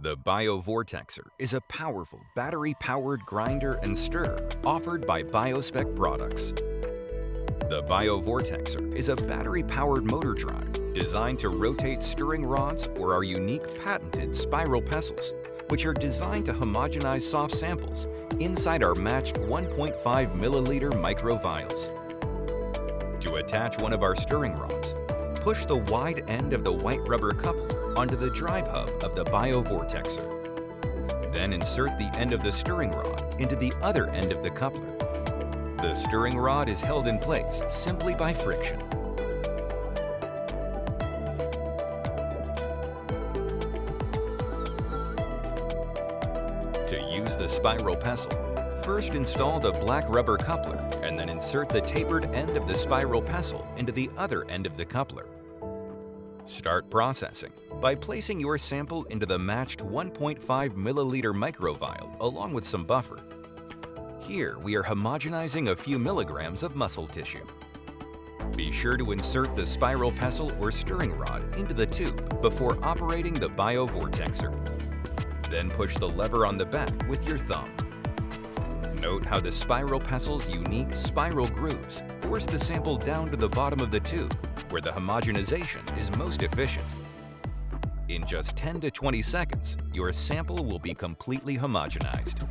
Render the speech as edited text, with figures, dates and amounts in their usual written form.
The BioVortexer is a powerful battery-powered grinder and stirrer offered by BioSpec Products. The BioVortexer is a battery-powered motor drive designed to rotate stirring rods or our unique patented Spiral Pestles, which are designed to homogenize soft samples inside our matched 1.5 milliliter microvials. To attach one of our stirring rods, push the wide end of the white rubber coupler onto the drive hub of the BioVortexer. Then insert the end of the stirring rod into the other end of the coupler. The stirring rod is held in place simply by friction. To use the Spiral Pestle, first install the black rubber coupler and then insert the tapered end of the Spiral Pestle into the other end of the coupler. Start processing by placing your sample into the matched 1.5 milliliter microvial along with some buffer. Here we are homogenizing a few milligrams of muscle tissue. Be sure to insert the spiral pestle or stirring rod into the tube before operating the BioVortexer. Then push the lever on the back with your thumb. Note how the Spiral Pestles' unique spiral grooves force the sample down to the bottom of the tube, where the homogenization is most efficient. In just 10 to 20 seconds, your sample will be completely homogenized.